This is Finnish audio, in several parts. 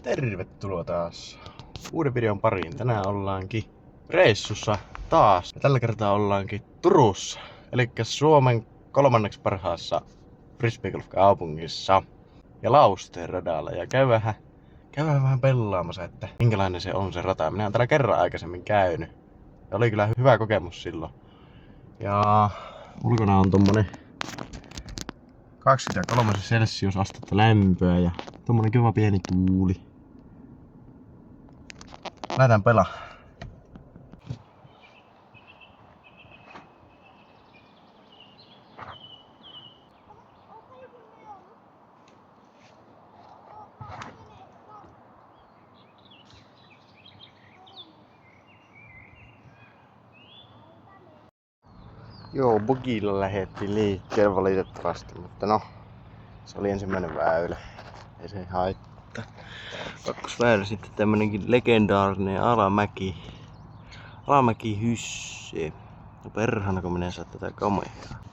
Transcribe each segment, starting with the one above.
Tervetuloa taas uuden videon pariin. Tänään ollaankin reissussa taas. Ja tällä kertaa ollaankin Turussa. Eli Suomen 3. parhaassa frisbeegolf-kaupungissa. Ja Lausteen radalla. Ja käydään vähän pelaamassa, että minkälainen se on se rata. Minä olen täällä kerran aikaisemmin käynyt. Ja oli kyllä hyvä kokemus silloin. Ja ulkona on tommonen 23 celsiusastetta lämpöä ja tommonen kiva pieni tuuli. Lähdetään pelaa. Joo, bugilla lähettiin liikkeelle valitettavasti, mutta no, se oli ensimmäinen väylä. Ei se haittaa. Kakkosväylä sitten tämmönenkin legendaarinen alamäki. Alamäki hyssee. No perhana kun minä saa tätä kameraa.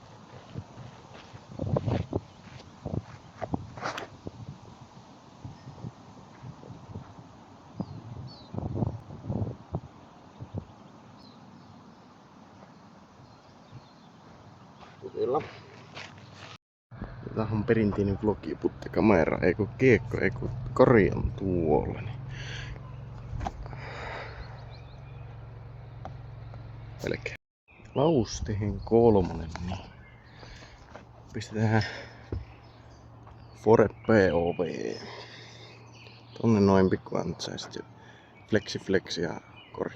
Kyllä. Tää on perinteinen vlogiputtakamera, ei kun kiekko, ei kun kori on tuolla. Niin. Elikkä Lausteen 3, niin pistetään Fore POV. Tonne noin pikku antsai sit jo flexi ja kori.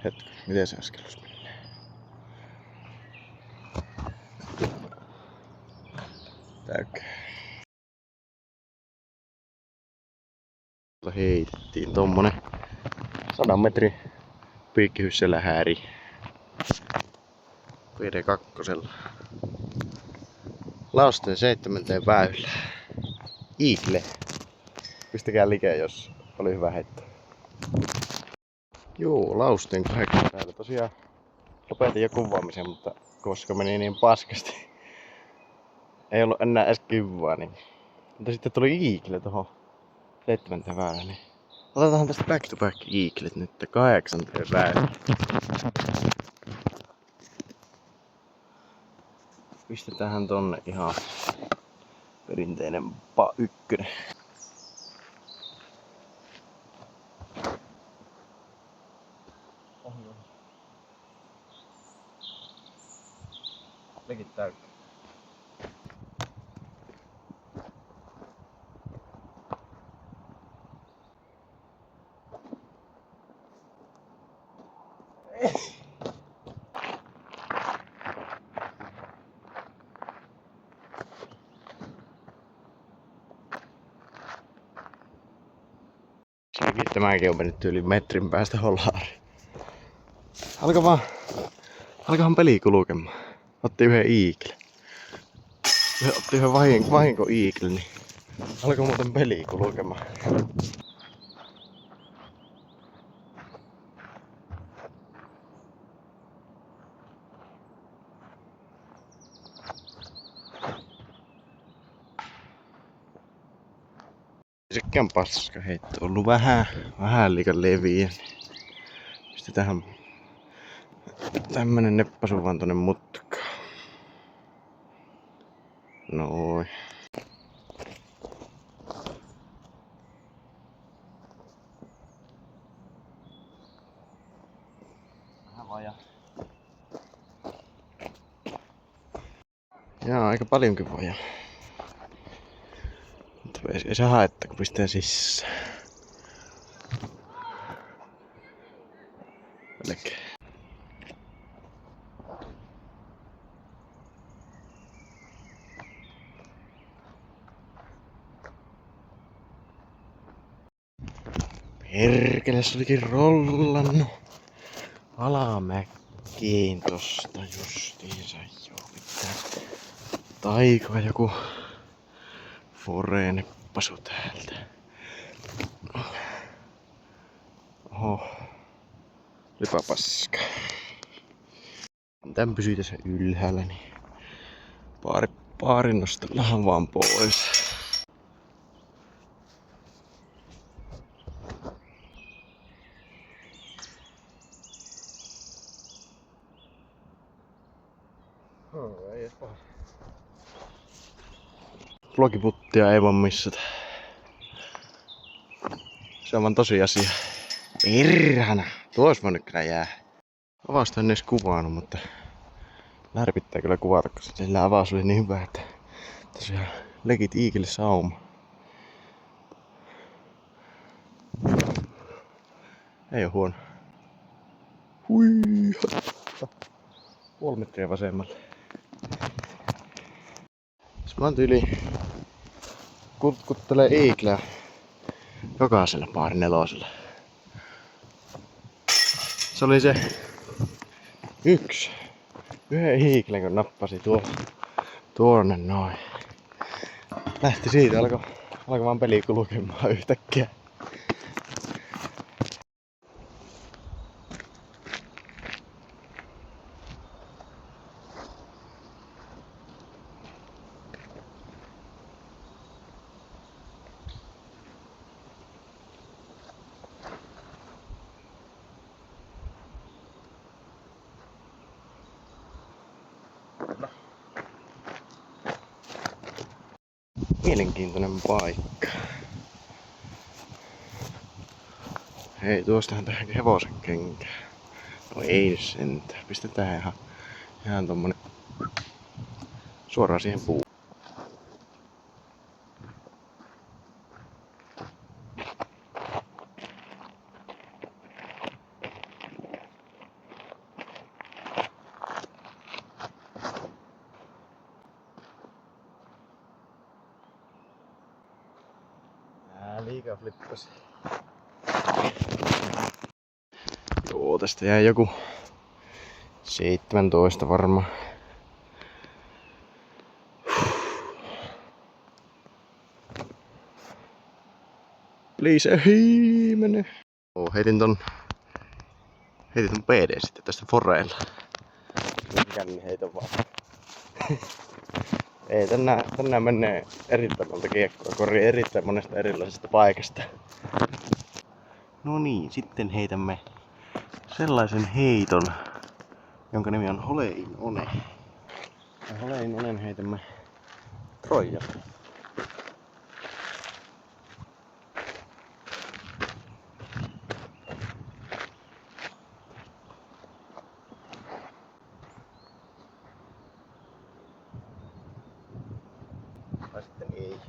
Hetki, miten se askelus menee? Täykää. Heitettiin tommonen 100 metrin piikkihysselä häri. PD2. Lausteen 7. väylä. Eagle. Pistäkää like, jos oli hyvä heitto. Joo, Lausteen 8. väylä. Tosiaan lopetin jo kuvaamisen, mutta koska meni niin paskasti. Ei ollut enää edes kivaa, niin. Mutta sitten tuli Eagle tohon 7. väylä, niin otetaan tästä back to back Eaglet nyt 8. väylä. Pistetäänhän tonne ihan perinteinen pa 1. Legit täyttä. Tämäkin on mennyt yli metrin päästä holaariin. Alkahan peli kulkemaan. Otti yhden Eagle. Otti yhden vahinko Eagle, niin alkoi muuten peli kulkemaan. Sekään paska heitto. Ollut vähän liikan leviä. Pistetään tämmönen neppasu vaan tonne mutkaan. Noin. Vähän vajaa. Jaa, aika paljonkin vajaa. Mutta ei se haittaa, kun pistää sisään. Melkein. Perkele, se olikin rollannut alamäkkiin tosta justiinsa. Joo, pitää taikoa joku foreeneppasu täältä. Oho. Olipa paska. Tän pysyy tässä ylhäällä, niin paari nostellaan vaan pois. Vlogiputtia ei voi missata. Se on vaan tosiasia. Perhana! Tuo ois voinut kyllä jää. Avausta en edes kuvannut, mutta närpittää kyllä kuvata, koska sillä avaus oli niin hyvä, että tosiaan legit Eagle sauma. Ei oo huono. Hui! 0,5 metriä vasemmalle. Jos mä oon tyyliin kutkuttelee Eagleä jokaisella paarin nelosella. Se oli se yhden Eaglen kun nappasi tuonne noin. Lähti siitä, alkoi vaan peli kulkemaan yhtäkkiä. Mielenkiintoinen paikka. Hei, tuostahan tehdään hevosen kenkää. No ei nyt sentään. Pistetään ihan tommonen suoraan siihen puuhun. Liikaa flippasi. Joo, tästä jäi joku 17 varmaan. Please, ei mene. Heitin ton PD sitten tästä foreilla. Känni heiton vaan. Ei, tänään menee erittäin monta kiekkoa, erittäin monesta erilaisesta paikasta. No niin, sitten heitämme sellaisen heiton, jonka nimi on Hole in One. Ja Hole in Onen heitämme Troijan. Tai sitten ei.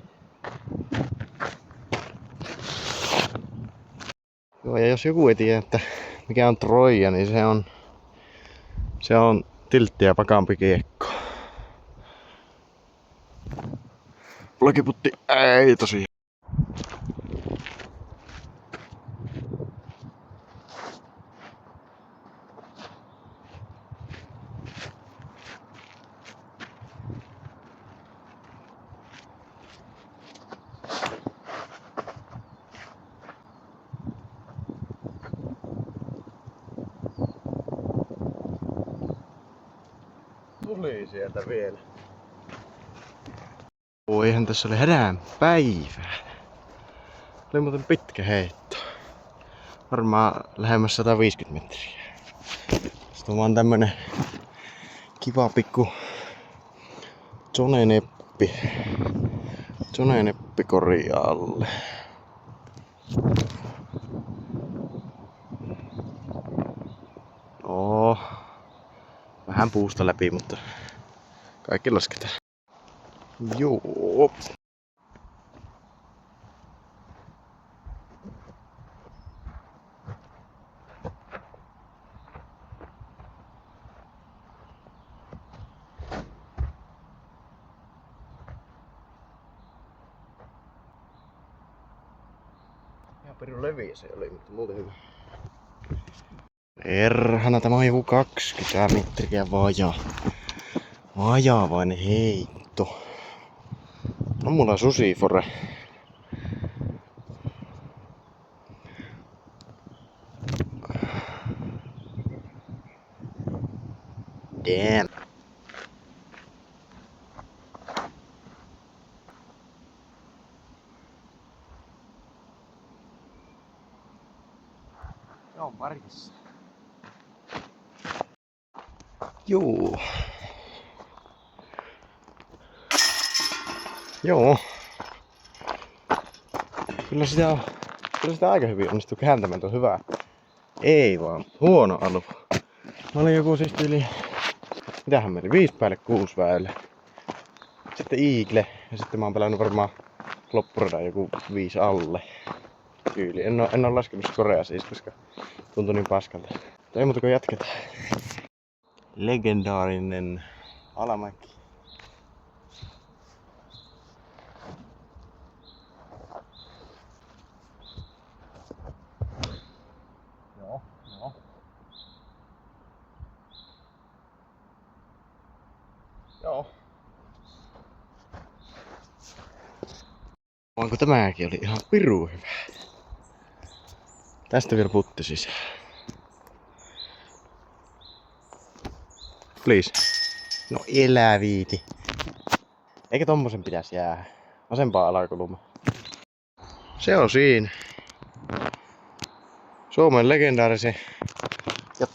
Joo, ja jos joku ei tiedä, että mikä on Troija, niin se on tilttiä pakampi kiekko. Vlogiputti ei tosiaan. Tuli sieltä vielä. Eihän tässä oli hädän päivää. Oli muuten pitkä heitto. Varmaan lähemmäs 150 metriä. Sitten on vaan tämmönen kiva pikku zoneneppi korjaalle. No, vähän puusta läpi, mutta kaikki lasketaan. Joo. Ihan perun leviä se oli, mutta muuten hyvä. Perhana, tämä on joku 20 metriä vajaavainen heitto. No mulla on susifore. Damn. Joo, parissa. Joo. Joo. Kyllä sitä aika hyvin onnistuu kääntämään, tuo hyvä. Ei vaan, huono alu. Mä olin joku siis yli... Mitähän meni? 5 päälle 6 väylä. Sitten Eagle. Ja sitten mä oon pelannut varmaan loppuradan joku 5 alle. Tyyli. En oo laskenut skorea siis, koska tuntui niin paskalta. Mutta ei muuta kuin jatketaan. Legendaarinen alamäki. Joo. Joo. Onko tämäkin oli ihan pirun hyvä. Tästä vielä putti sisään. Please. No elää viiti. Eikä tommosen pitäisi jäädä. Vasempaa alakulma. Se on siinä. Suomen legendaarisen ja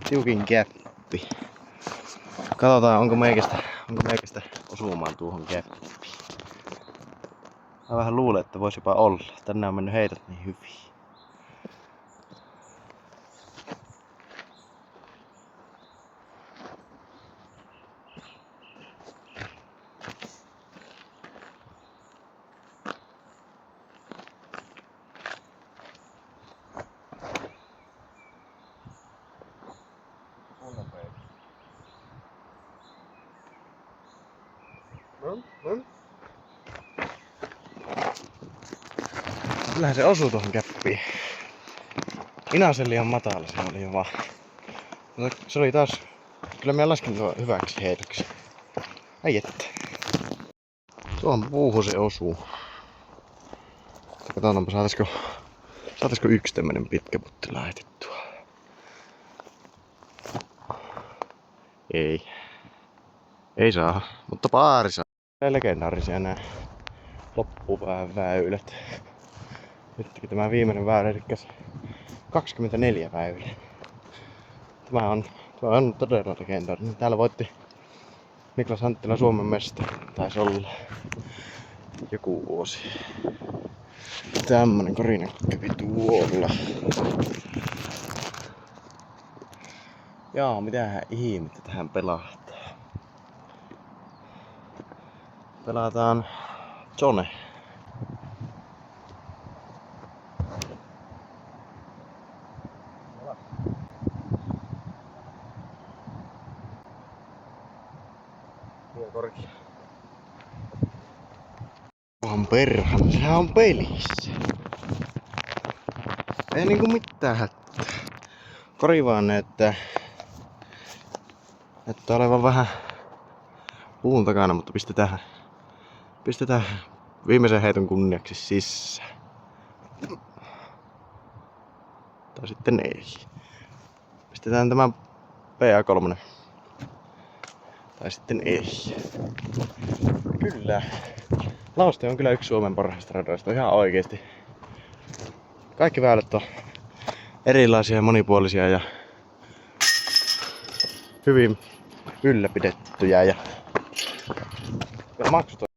tiukin käppi. Katsotaan onko meikästä osumaan tuohon käppiin. Mä vähän luulen, että voisi jopa olla. Tänään on mennyt heitot niin hyvin. Kyllähän se osuu tuohon käppiin. Inaseli liian matala se oli jo vaan. Mutta se oli taas... Kyllä mä lasken tuon hyväksi heitoksi. Ai että. Tuohon puuhun se osuu. Katsotaanpa saataisiko yksi tämmönen pitkä putti laitettua. Ei. Ei saa, mutta pari saa. Legendaarisia nää loppuväylät. Nytkin tämä viimeinen väylä, eli 24 väylä. Tämä on todella legendaarinen. Täällä voitti Niklas Anttila Suomen mestari. Taisi olla joku vuosi. Tämmönen korina kävi tuolla. Jaa, mitähän ihmettä tähän pelataan. Pelataan Zone. Onhan perhana, sehän on pelissä. Ei niinku mitään hätää. Kori vaan näyttää olevan vähän puun takana, mutta pistetään viimeisen heiton kunniaksi sisään. Tai sitten ei. Pistetään tämä PA3. Tai sitten ei. Kyllä. Lauste on kyllä yksi Suomen parhaista radoista, ihan oikeesti. Kaikki väylät on erilaisia ja monipuolisia ja hyvin ylläpidettyjä ja maksut on.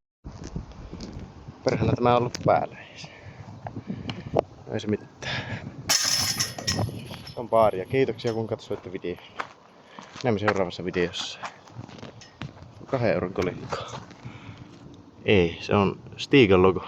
Perhana tämä on ollut päällä. Ei se mitään. Se on baaria. Kiitoksia kun katsoitte videon. Näemme seuraavassa videossa. 2 euron kolikko. Ei, se on Stigan logo.